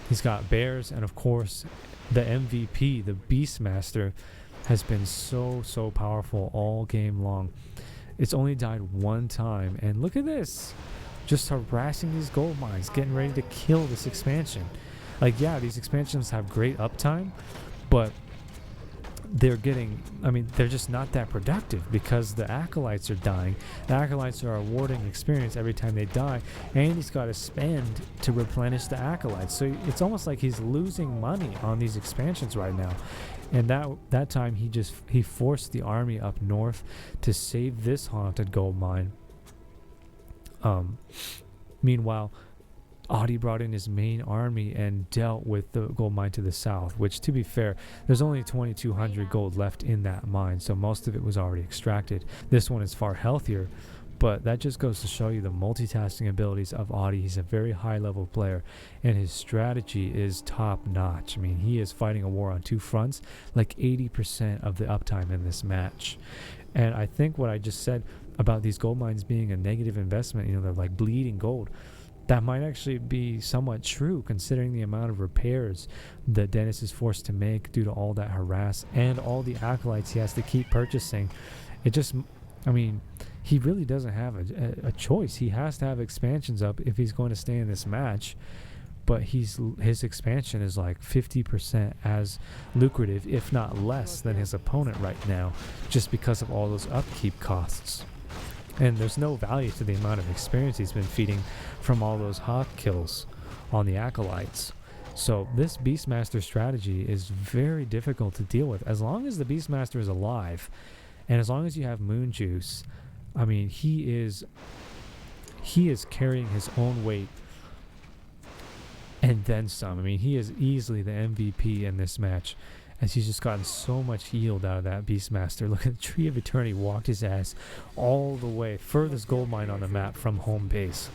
He's got bears, and of course, the MVP, the Beastmaster, has been so powerful all game long. It's only died one time, and look at this. Just harassing these gold mines, getting ready to kill this expansion. Like, yeah, these expansions have great uptime, but they're just not that productive because the Acolytes are dying. The Acolytes are awarding experience every time they die, and he's got to spend to replenish the Acolytes. So it's almost like he's losing money on these expansions right now. And that time he forced the army up north to save this haunted gold mine. Meanwhile, Adi brought in his main army and dealt with the gold mine to the south, which, to be fair, there's only 2,200 gold left in that mine, so most of it was already extracted. This one is far healthier, but that just goes to show you the multitasking abilities of Adi. He's a very high-level player, and his strategy is top-notch. I mean, he is fighting a war on two fronts, like 80% of the uptime in this match. And I think what I just said about these gold mines being a negative investment, they're like bleeding gold, that might actually be somewhat true considering the amount of repairs that Dennis is forced to make due to all that harass and all the acolytes he has to keep purchasing. He really doesn't have a choice. He has to have expansions up if he's going to stay in this match, but his expansion is like 50% as lucrative, if not less, than his opponent right now, just because of all those upkeep costs. And there's no value to the amount of experience he's been feeding from all those hawk kills on the Acolytes. So this Beastmaster strategy is very difficult to deal with. As long as the Beastmaster is alive, and as long as you have Moon Juice, I mean, he is carrying his own weight and then some. I mean, he is easily the MVP in this match, as he's just gotten so much yield out of that Beastmaster. Look at the Tree of Eternity walked his ass all the way, furthest gold mine on the map from home base.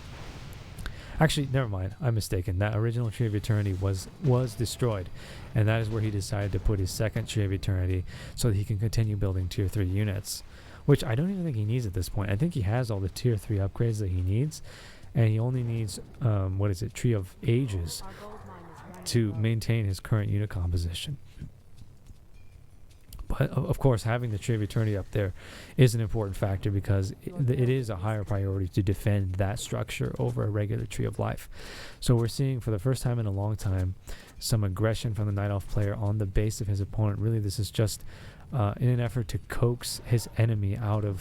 Actually, never mind, I'm mistaken. That original Tree of Eternity was destroyed, and that is where he decided to put his second Tree of Eternity so that he can continue building tier 3 units, which I don't even think he needs at this point. I think he has all the tier 3 upgrades that he needs, and he only needs, Tree of Ages to maintain his current unit composition. But of course, having the Tree of Eternity up there is an important factor because it is a higher priority to defend that structure over a regular Tree of Life. So we're seeing, for the first time in a long time, some aggression from the Night Elf player on the base of his opponent. Really, this is just in an effort to coax his enemy into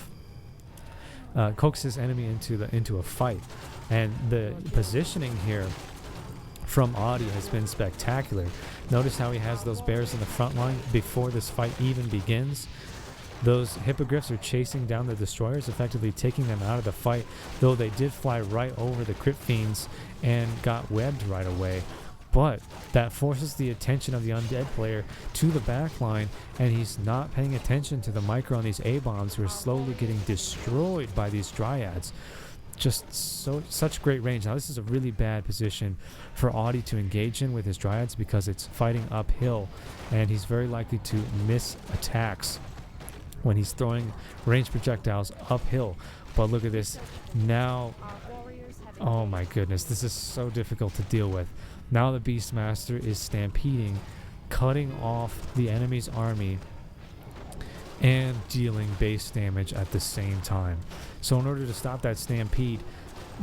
a fight. And the positioning here from Adi has been spectacular. Notice how he has those bears in the front line before this fight even begins. Those hippogriffs are chasing down the destroyers, effectively taking them out of the fight, though they did fly right over the crypt fiends and got webbed right away. But that forces the attention of the undead player to the back line, and he's not paying attention to the micro on these A-bombs who are slowly getting destroyed by these dryads. Just such great range. Now this is a really bad position for Adi to engage in with his dryads because it's fighting uphill, and he's very likely to miss attacks when he's throwing ranged projectiles uphill. But look at this now. Oh my goodness, this is so difficult to deal with. Now the Beastmaster is stampeding, cutting off the enemy's army and dealing base damage at the same time. So in order to stop that stampede,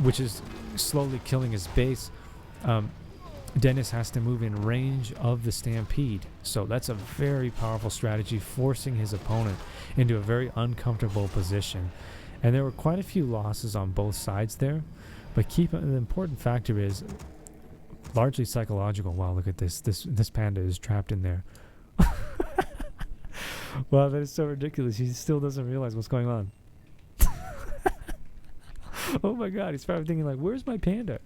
which is slowly killing his base, Dennis has to move in range of the stampede. So that's a very powerful strategy, forcing his opponent into a very uncomfortable position. And there were quite a few losses on both sides there, but the important factor is largely psychological. Wow, look at this. This panda is trapped in there. Wow, that is so ridiculous. He still doesn't realize what's going on. Oh my god, he's probably thinking like, where's my panda?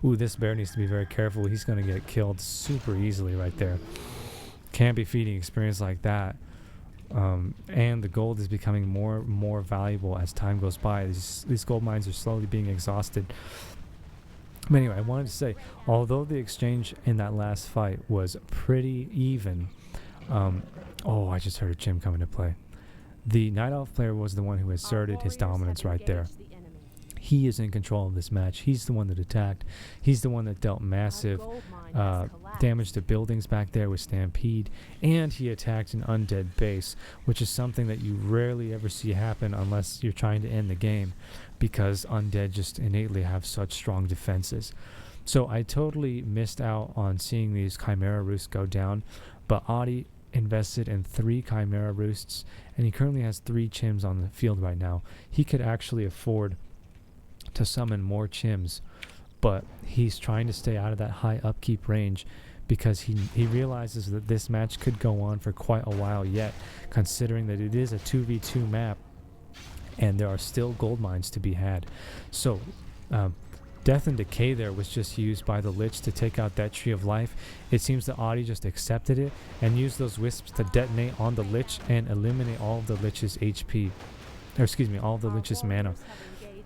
Ooh, this bear needs to be very careful. He's going to get killed super easily right there. Can't be feeding experience like that. And the gold is becoming more valuable as time goes by. These gold mines are slowly being exhausted. But anyway, I wanted to say, although the exchange in that last fight was pretty even, oh, I just heard a Jim come into play. The Night Elf player was the one who asserted his dominance right there. He is in control of this match. He's the one that attacked. He's the one that dealt massive damage to buildings back there with Stampede. And he attacked an undead base, which is something that you rarely ever see happen unless you're trying to end the game, because undead just innately have such strong defenses. So I totally missed out on seeing these Chimera Roosts go down, but Audi invested in 3 Chimera Roosts, and he currently has 3 Chims on the field right now. He could actually afford to summon more Chims, but he's trying to stay out of that high upkeep range because he realizes that this match could go on for quite a while yet, considering that it is a 2v2 map and there are still gold mines to be had. So Death and Decay there was just used by the Lich to take out that Tree of Life. It seems that Audi just accepted it and used those wisps to detonate on the Lich and eliminate all of the Lich's HP, or excuse me, all of the Lich's mana.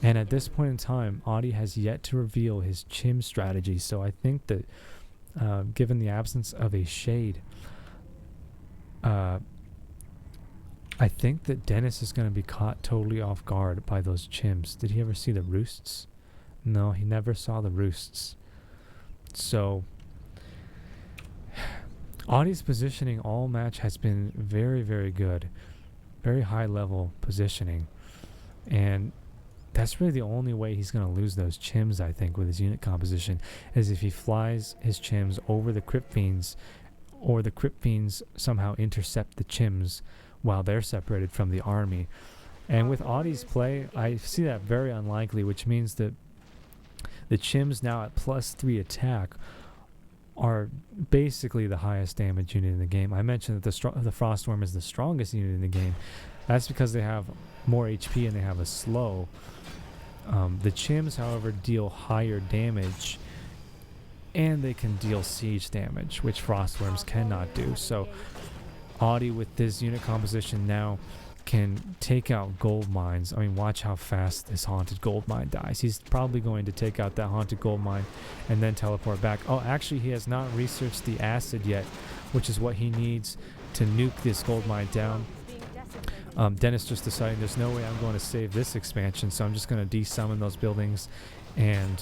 And at this point in time, Audi has yet to reveal his Chim strategy. So I think that given the absence of a shade, I think that Dennis is going to be caught totally off guard by those Chims. Did he ever see the roosts? No, he never saw the roosts. So Audi's positioning all match has been very, very good. Very high level positioning. And that's really the only way he's going to lose those Chims, I think, with his unit composition, is if he flies his Chims over the Crypt Fiends, or the Crypt Fiends somehow intercept the Chims while they're separated from the army. And with Audi's play, I see that very unlikely, which means that the Chims now at +3 attack are basically the highest damage unit in the game. I mentioned that the Frostworm is the strongest unit in the game. That's because they have more HP and they have a slow. The Chims, however, deal higher damage, and they can deal siege damage, which Frostworms cannot do. So Audi, with this unit composition now, can take out gold mines. I mean, watch how fast this haunted gold mine dies. He's probably going to take out that haunted gold mine and then teleport back. Oh, actually, he has not researched the acid yet, which is what he needs to nuke this gold mine down. Dennis just deciding there's no way I'm going to save this expansion, so I'm just going to desummon those buildings and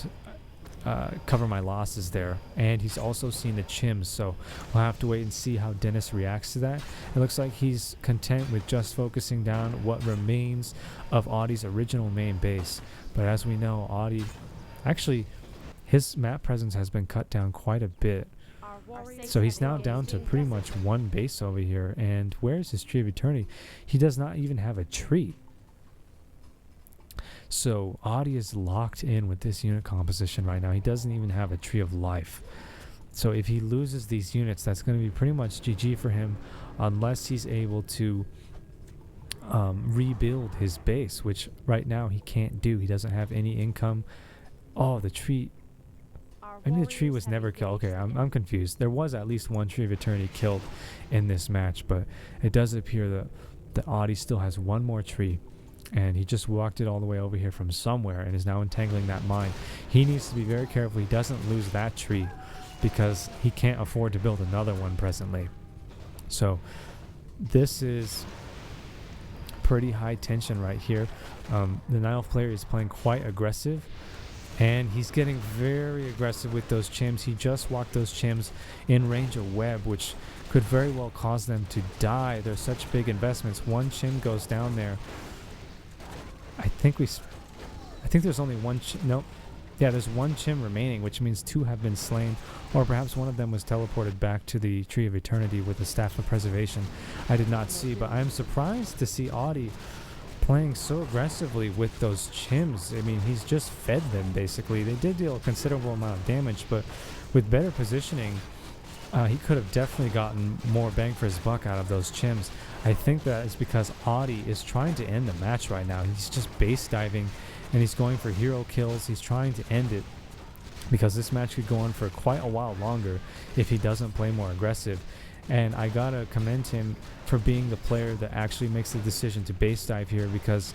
cover my losses there. And he's also seen the Chims, so we'll have to wait and see how Dennis reacts to that. It looks like he's content with just focusing down what remains of Audi's original main base. But as we know, Audi, actually, his map presence has been cut down quite a bit. So he's now down to pretty much 1 base over here. And where's his Tree of Eternity? He does not even have a tree. So Audi is locked in with this unit composition right now. He doesn't even have a Tree of Life. So if he loses these units, that's going to be pretty much GG for him, unless he's able to rebuild his base, which right now he can't do. He doesn't have any income. Oh, the tree. I knew the tree was never killed. Okay, I'm confused. There was at least 1 Tree of Eternity killed in this match, but it does appear that Audi still has 1 more tree, and he just walked it all the way over here from somewhere and is now entangling that mine. He needs to be very careful he doesn't lose that tree, because he can't afford to build another one presently. So this is pretty high tension right here. The Night Elf player is playing quite aggressive, and he's getting very aggressive with those Chims. He just walked those Chims in range of web, which could very well cause them to die. They're such big investments. 1 Chim goes down there. I think there's only 1 nope. Yeah, there's 1 Chim remaining, which means 2 have been slain, or perhaps one of them was teleported back to the Tree of Eternity with the Staff of Preservation. I did not see, but I'm surprised to see Audi playing so aggressively with those Chims. I mean, he's just fed them, basically. They did deal a considerable amount of damage, but with better positioning, he could have definitely gotten more bang for his buck out of those Chims. I think that is because Audi is trying to end the match right now. He's just base diving, and he's going for hero kills. He's trying to end it, because this match could go on for quite a while longer if he doesn't play more aggressive. And I gotta commend him for being the player that actually makes the decision to base dive here, because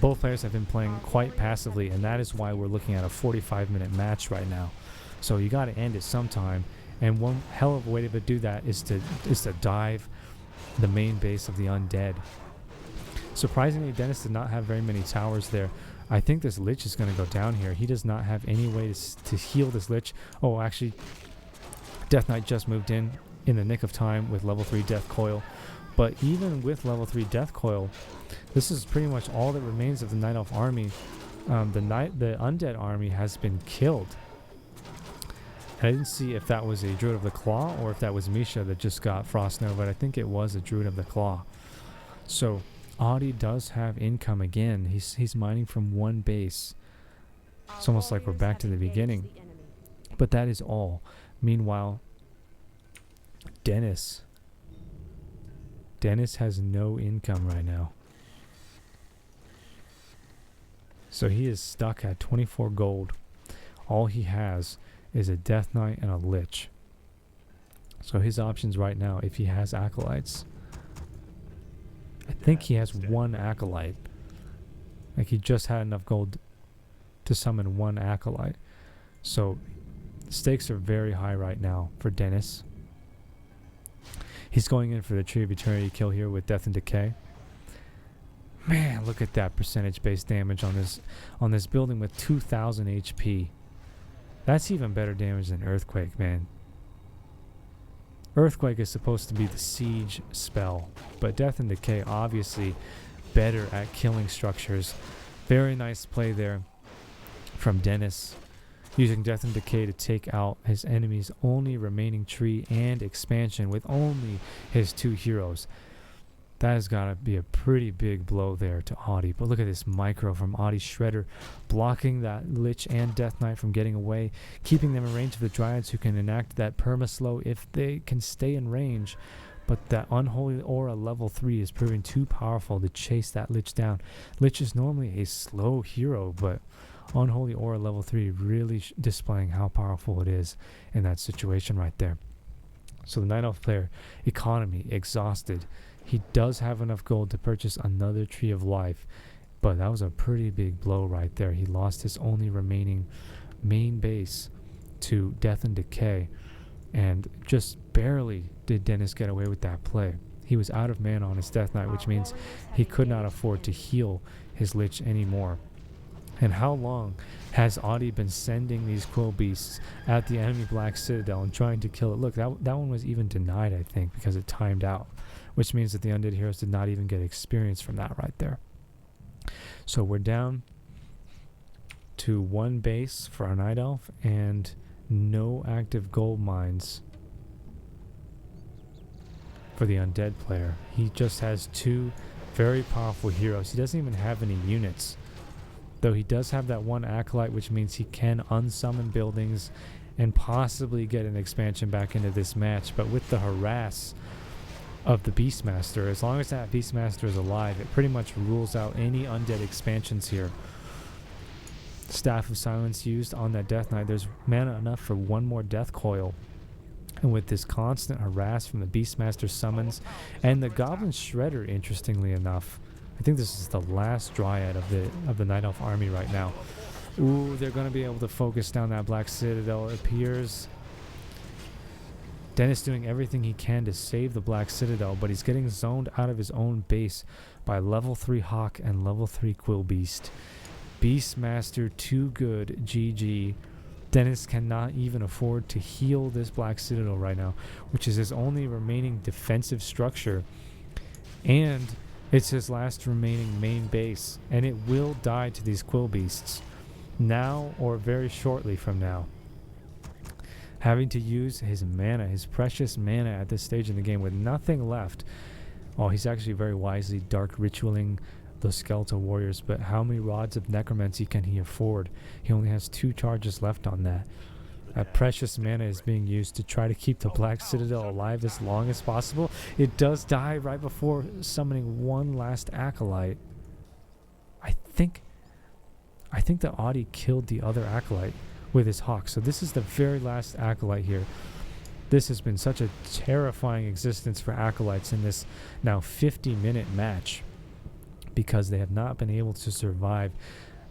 both players have been playing quite passively, and that is why we're looking at a 45-minute match right now. So you gotta end it sometime, and one hell of a way to do that is to dive the main base of the Undead. Surprisingly, Dennis did not have very many towers there. I think this Lich is going to go down here. He does not have any way to heal this Lich. Oh, actually, Death Knight just moved in the nick of time with level 3 Death Coil. But even with level 3 Death Coil, this is pretty much all that remains of the Night Elf army. The Undead army has been killed. I didn't see if that was a Druid of the Claw or if that was Misha that just got Frost Nova, but I think it was a Druid of the Claw. So Audi does have income again. He's mining from one base. It's almost like we're back to the beginning. But that is all. Meanwhile, Dennis has no income right now. So he is stuck at 24 gold. All he has is a Death Knight and a Lich. So his options right now, if he has Acolytes, I think he has one Acolyte. Like, he just had enough gold to summon one Acolyte. So the stakes are very high right now for Dennis. He's going in for the Tree of Eternity kill here with Death and Decay. Man, look at that percentage-based damage on this building with 2,000 HP. That's even better damage than Earthquake, man. Earthquake is supposed to be the siege spell, but Death and Decay obviously better at killing structures. Very nice play there from Dennis, using Death and Decay to take out his enemy's only remaining tree and expansion with only his 2 heroes. That has got to be a pretty big blow there to Audi. But look at this micro from Audi Shredder, blocking that Lich and Death Knight from getting away, keeping them in range of the Dryads, who can enact that perma-slow if they can stay in range. But that Unholy Aura level 3 is proving too powerful to chase that Lich down. Lich is normally a slow hero, but Unholy Aura level 3 really displaying how powerful it is in that situation right there. So the Night Elf player, economy, exhausted. He does have enough gold to purchase another Tree of Life, but that was a pretty big blow right there. He lost his only remaining main base to Death and Decay, and just barely did Dennis get away with that play. He was out of mana on his Death Knight, which means he could not afford to heal his Lich anymore. And how long has Audi been sending these Quill Beasts at the enemy Black Citadel and trying to kill it? Look, that one was even denied, I think, because it timed out, which means that the Undead heroes did not even get experience from that right there. So we're down to 1 base for our Night Elf and no active gold mines for the Undead player. He just has 2 very powerful heroes. He doesn't even have any units, though he does have that 1 Acolyte, which means he can unsummon buildings and possibly get an expansion back into this match. But with the harass of the Beastmaster, as long as that Beastmaster is alive, it pretty much rules out any Undead expansions here. Staff of Silence used on that Death Knight. There's mana enough for 1 more Death Coil. And with this constant harass from the Beastmaster summons and the Goblin Shredder, interestingly enough, I think this is the last Dryad of the Night Elf army right now. Ooh, they're going to be able to focus down that Black Citadel, it appears. Dennis doing everything he can to save the Black Citadel, but he's getting zoned out of his own base by level 3 Hawk and level 3 Quill Beast. Beastmaster too good, GG. Dennis cannot even afford to heal this Black Citadel right now, which is his only remaining defensive structure. And it's his last remaining main base, and it will die to these Quill Beasts now or very shortly from now. Having to use his mana, his precious mana at this stage in the game with nothing left. Oh, he's actually very wisely dark ritualing the Skeletal Warriors, but how many rods of necromancy can he afford? He only has 2 charges left on that. That precious mana is being used to try to keep the Black Citadel alive as long as possible. It does die right before summoning 1 last Acolyte. I think that Audi killed the other Acolyte with his Hawk. So this is the very last Acolyte here. This has been such a terrifying existence for Acolytes in this now 50-minute match, because they have not been able to survive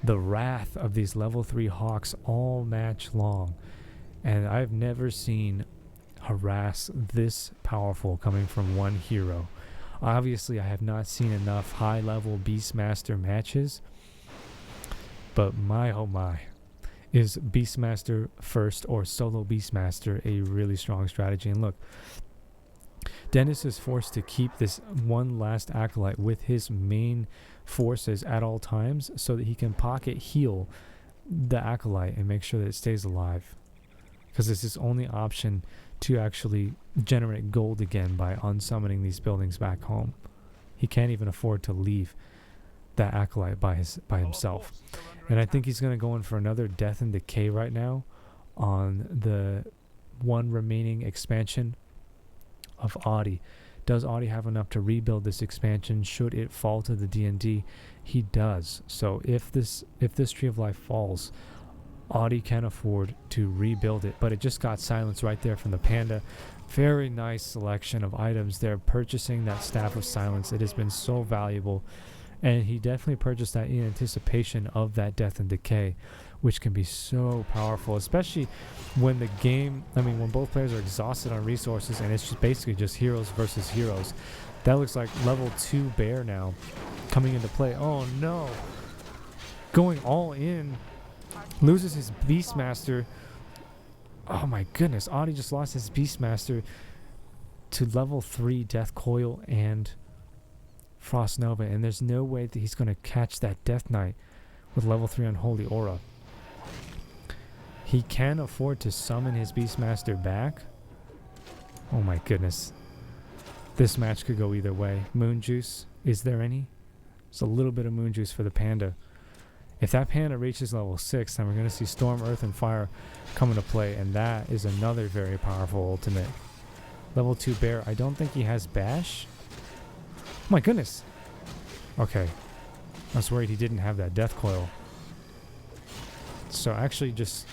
the wrath of these level 3 Hawks all match long. And I've never seen Harass this powerful coming from one hero. Obviously, I have not seen enough high-level Beastmaster matches, but my oh my, is Beastmaster first or solo Beastmaster a really strong strategy. And look, Dennis is forced to keep this one last Acolyte with his main forces at all times so that he can pocket heal the Acolyte and make sure that it stays alive, because it's his only option to actually generate gold again by unsummoning these buildings back home. He can't even afford to leave that Acolyte by himself. And I think he's going to go in for another Death and Decay right now on the one remaining expansion of Audi. Does Audi have enough to rebuild this expansion should it fall to the D&D? He does. So if this Tree of Life falls, Audi can afford to rebuild it. But it just got silenced right there from the Panda. Very nice selection of items there. Purchasing that Staff of Silence, it has been so valuable. And he definitely purchased that in anticipation of that Death and Decay, which can be so powerful, especially when the game, when both players are exhausted on resources and it's just basically just heroes versus heroes. That looks like level 2 Bear now coming into play. Oh no. Going all in. Loses his Beastmaster. Oh my goodness. Audi just lost his Beastmaster to level 3 Death Coil and Frost Nova, and there's no way that he's going to catch that Death Knight with level 3 Unholy Aura. He can afford to summon his Beastmaster back. Oh my goodness. This match could go either way. Moon Juice, is there any? There's a little bit of Moon Juice for the Panda. If that Panda reaches level 6, then we're going to see Storm, Earth, and Fire come into play, and that is another very powerful ultimate. Level 2 Bear, I don't think he has Bash. Oh my goodness. Okay. I was worried he didn't have that Death Coil. So actually just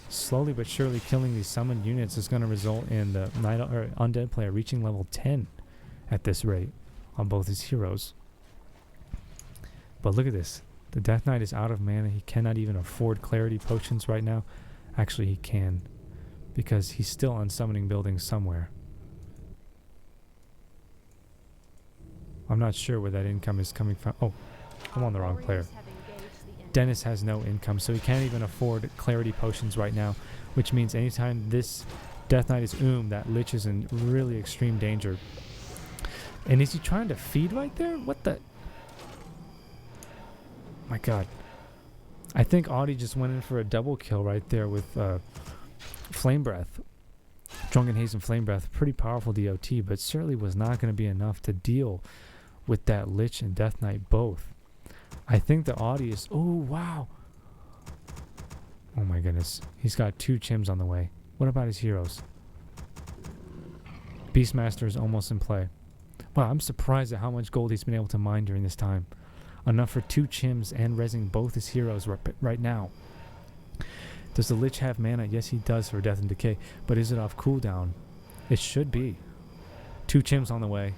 slowly but surely killing these summoned units is going to result in the Undead player reaching level 10 at this rate on both his heroes. But look at this. The Death Knight is out of mana. He cannot even afford Clarity Potions right now. Actually, he can, because he's still unsummoning buildings somewhere. I'm not sure where that income is coming from. Oh, I'm on the wrong player. Dennis has no income, so he can't even afford Clarity Potions right now, which means anytime this Death Knight is that Lich is in really extreme danger. And is he trying to feed right there? What the? My god. I think Audi just went in for a double kill right there with Flame Breath. Drunken Haze and Flame Breath, pretty powerful DOT, but certainly was not going to be enough to deal with that Lich and Death Knight both. I think the Audi is... Oh, wow. Oh my goodness. He's got 2 Chims on the way. What about his heroes? Beastmaster is almost in play. Wow, I'm surprised at how much gold he's been able to mine during this time. Enough for 2 Chims and rezzing both his heroes right now. Does the Lich have mana? Yes, he does for Death and Decay. But is it off cooldown? It should be. 2 Chims on the way.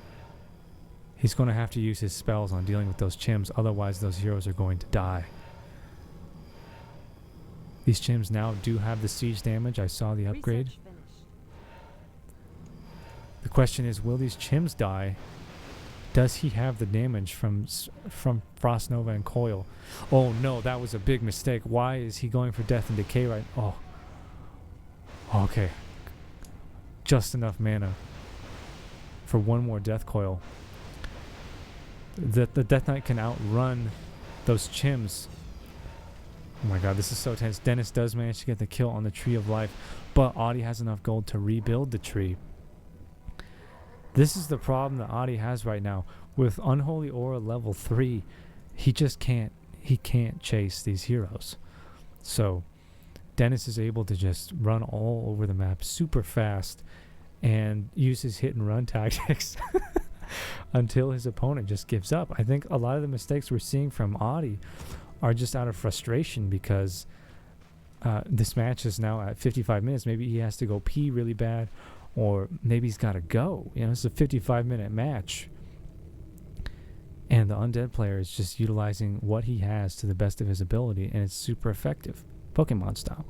He's going to have to use his spells on dealing with those Chims. Otherwise, those heroes are going to die. These Chims now do have the siege damage. I saw the upgrade. The question is, will these Chims die? Does he have the damage from Frost Nova and Coil? Oh no, that was a big mistake. Why is he going for Death and Decay right? Oh. Okay. Just enough mana for one more Death Coil. The Death Knight can outrun those Chims. Oh my god, this is so tense. Dennis does manage to get the kill on the Tree of Life, but Audi has enough gold to rebuild the tree. This is the problem that Audi has right now. With Unholy Aura level 3, he just can't chase these heroes. So Dennis is able to just run all over the map super fast and use his hit and run tactics until his opponent just gives up. I think a lot of the mistakes we're seeing from Audi are just out of frustration because this match is now at 55 minutes. Maybe he has to go pee really bad, or maybe he's got to go. You know, it's a 55-minute match. And the Undead player is just utilizing what he has to the best of his ability, and it's super effective, Pokemon style.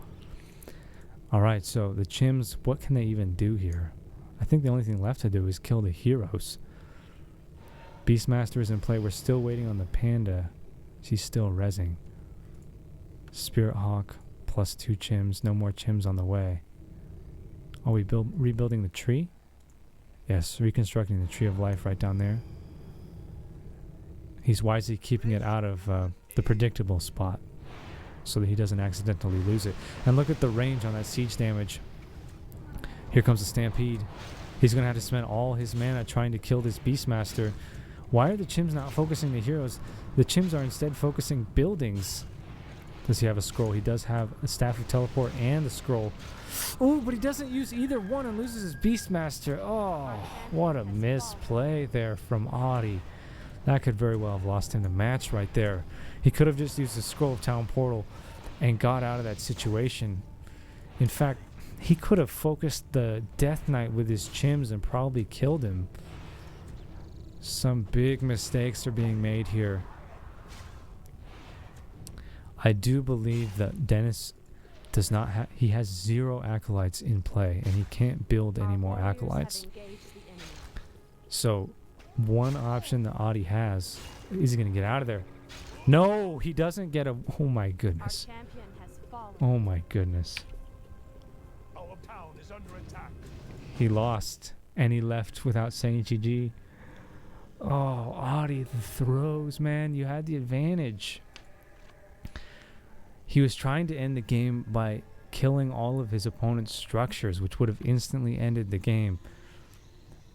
Alright, so the Chims, what can they even do here? I think the only thing left to do is kill the heroes. Beastmaster is in play. We're still waiting on the Panda. She's still rezzing. Spirit Hawk, plus 2 Chims. No more Chims on the way. Are we rebuilding the tree? Yes, reconstructing the Tree of Life right down there. He's wisely keeping it out of the predictable spot so that he doesn't accidentally lose it. And look at the range on that siege damage. Here comes the Stampede. He's going to have to spend all his mana trying to kill this Beastmaster. Why are the Chims not focusing the heroes? The Chims are instead focusing buildings. Does he have a scroll? He does have a Staff of Teleport and a scroll. Oh, but he doesn't use either one and loses his Beastmaster. Oh, what a misplay there from Audi. That could very well have lost him the match right there. He could have just used the Scroll of Town Portal and got out of that situation. In fact, he could have focused the Death Knight with his Chims and probably killed him. Some big mistakes are being made here. I do believe that Dennis does not have... He has 0 acolytes in play, and he can't build any more acolytes. So, one option that Audi has is he going to get out of there. No, he doesn't get a... Oh my goodness. Oh my goodness. Our town is under attack. He lost, and he left without saying GG. Oh, Audi, the throws, man. You had the advantage. He was trying to end the game by killing all of his opponent's structures, which would have instantly ended the game,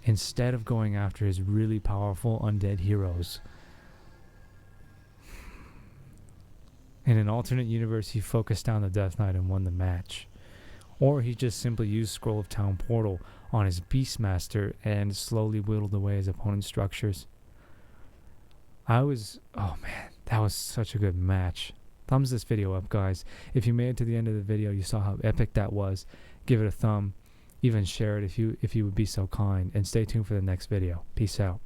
instead of going after his really powerful undead heroes. In an alternate universe, he focused down the Death Knight and won the match. Or he just simply used Scroll of Town Portal on his Beastmaster and slowly whittled away his opponent's structures. Oh man, that was such a good match. Thumbs this video up, guys. If you made it to the end of the video, you saw how epic that was. Give it a thumb. Even share it if you would be so kind. And stay tuned for the next video. Peace out.